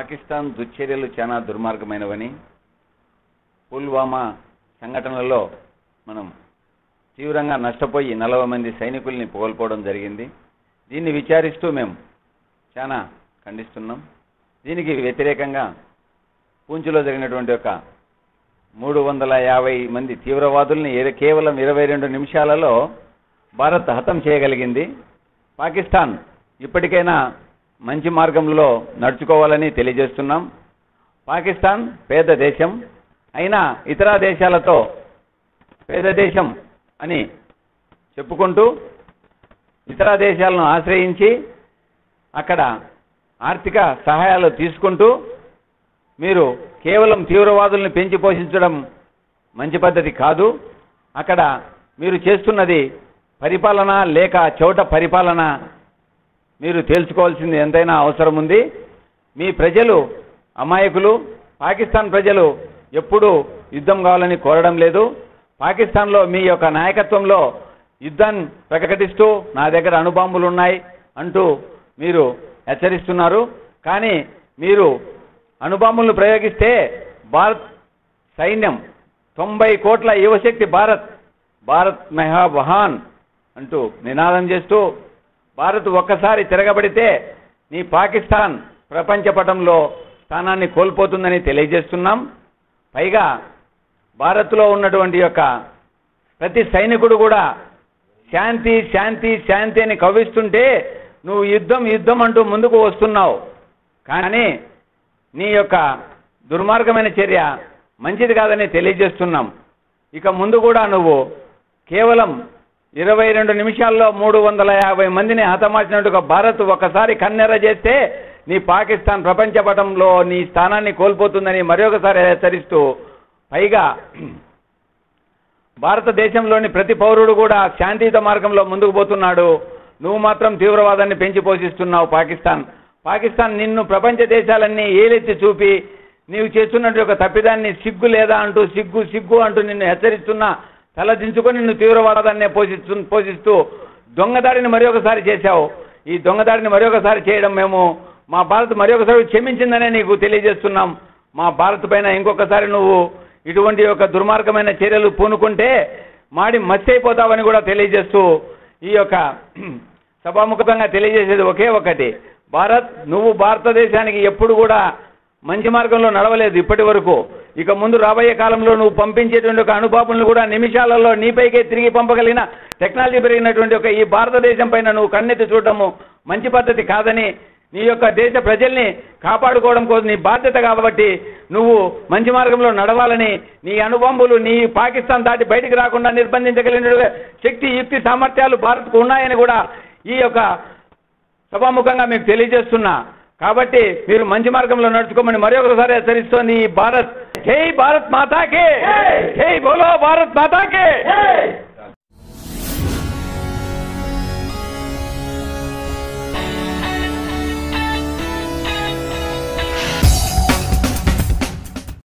పాకిస్తాన్ దుశ్చర్యలు చాలా దుర్మార్గమైనవని, పుల్వామా సంఘటనలలో మనం తీవ్రంగా నష్టపోయి 40 మంది సైనికుల్ని కోల్పోవడం జరిగింది. దీన్ని విచారిస్తూ మేము చాలా ఖండిస్తున్నాం. దీనికి వ్యతిరేకంగా పూంచ్లో జరిగినటువంటి ఒక 350 మంది తీవ్రవాదుల్ని కేవలం 22 నిమిషాలలో భారత్ హతం చేయగలిగింది. పాకిస్తాన్ ఇప్పటికైనా మంచి మార్గంలో నడుచుకోవాలని తెలియజేస్తున్నాం. పాకిస్తాన్ పేద దేశం అయినా ఇతర దేశాలతో పేద దేశం అని చెప్పుకుంటూ ఇతర దేశాలను ఆశ్రయించి అక్కడ ఆర్థిక సహాయాలు తీసుకుంటూ మీరు కేవలం తీవ్రవాదుల్ని పెంచి పోషించడం మంచి పద్ధతి కాదు. అక్కడ మీరు చేస్తున్నది పరిపాలన లేక చోట పరిపాలన మీరు తేల్చుకోవాల్సింది ఎంతైనా అవసరం ఉంది. మీ ప్రజలు అమాయకులు. పాకిస్తాన్ ప్రజలు ఎప్పుడూ యుద్ధం కావాలని కోరడం లేదు. పాకిస్తాన్లో మీ యొక్క నాయకత్వంలో యుద్ధాన్ని ప్రకటిస్తూ నా దగ్గర అణుబాంబులు ఉన్నాయి అంటూ మీరు హెచ్చరిస్తున్నారు. కానీ మీరు అణుబాంబులను ప్రయోగిస్తే భారత్ సైన్యం 90 కోట్ల యువశక్తి భారత్ మహావహాన్ అంటూ నినాదం చేస్తూ భారత్ ఒక్కసారి తిరగబడితే నీ పాకిస్తాన్ ప్రపంచ పటంలో స్థానాన్ని కోల్పోతుందని తెలియజేస్తున్నాం. పైగా భారత్లో ఉన్నటువంటి యొక్క ప్రతి సైనికుడు కూడా శాంతి శాంతి శాంతి అని కవ్విస్తుంటే నువ్వు యుద్ధం అంటూ ముందుకు వస్తున్నావు. కానీ నీ యొక్క దుర్మార్గమైన చర్య మంచిది కాదని తెలియజేస్తున్నాం. ఇక ముందు కూడా నువ్వు కేవలం 22 నిమిషాల్లో 350 మందిని హతమార్చినట్టుగా భారత్ ఒకసారి కన్నెర్ర చేస్తే నీ పాకిస్తాన్ ప్రపంచ పటంలో నీ స్థానాన్ని కోల్పోతుందని మరొకసారి హెచ్చరిస్తూ, పైగా భారతదేశంలోని ప్రతి పౌరుడు కూడా శాంతియుత మార్గంలో ముందుకు పోతున్నాడు. నువ్వు మాత్రం తీవ్రవాదాన్ని పెంచి పోషిస్తున్నావు. పాకిస్తాన్ నిన్ను ప్రపంచ దేశాలన్నీ ఏలెత్తి చూపి నీవు చేస్తున్నట్టు ఒక తప్పిదాన్ని సిగ్గు లేదా అంటూ సిగ్గు అంటూ నిన్ను హెచ్చరిస్తున్నా తలదించుకొని నిన్ను తీవ్రవాదాన్ని పోషిస్తూ దొంగదాడిని మరొకసారి చేశావు. ఈ దొంగదాడిని మరొకసారి చేయడం మేము మా భారత్ మరొకసారి క్షమించిందనే నీకు తెలియజేస్తున్నాం. మా భారత్ పైన ఇంకొకసారి నువ్వు ఇటువంటి ఒక దుర్మార్గమైన చర్యలు పూనుకుంటే మాడి మత్సైపోతావని కూడా తెలియజేస్తూ ఈ యొక్క సభాముఖంగా తెలియజేసేది ఒకే ఒకటి, నువ్వు భారతదేశానికి ఎప్పుడు కూడా మంచి మార్గంలో నడవలేదు ఇప్పటి వరకు. ఇక ముందు రాబోయే కాలంలో నువ్వు పంపించేటువంటి ఒక అణుబాంబులను కూడా నిమిషాలలో నీపైకే తిరిగి పంపగలిగిన టెక్నాలజీ పెరిగినటువంటి ఒక ఈ భారతదేశం పైన నువ్వు కన్నెత్తి చూడటము మంచి పద్ధతి కాదని, నీ యొక్క దేశ ప్రజల్ని కాపాడుకోవడం కోసం నీ బాధ్యత కాబట్టి నువ్వు మంచి మార్గంలో నడవాలని, నీ అణుబాంబులు నీ పాకిస్తాన్ దాటి బయటికి రాకుండా నిర్బంధించగలిగిన శక్తి యుక్తి సామర్థ్యాలు భారత్కు ఉన్నాయని కూడా ఈ యొక్క సభాముఖంగా మీకు తెలియజేస్తున్నా. కాబట్టి మీరు మంచి మార్గంలో నడుచుకోమని మరొకసారి హెచ్చరిస్తోంది ఈ భారత్. జై భారత్ మాతాకే, జై బోలో భారత్ మాతాకే.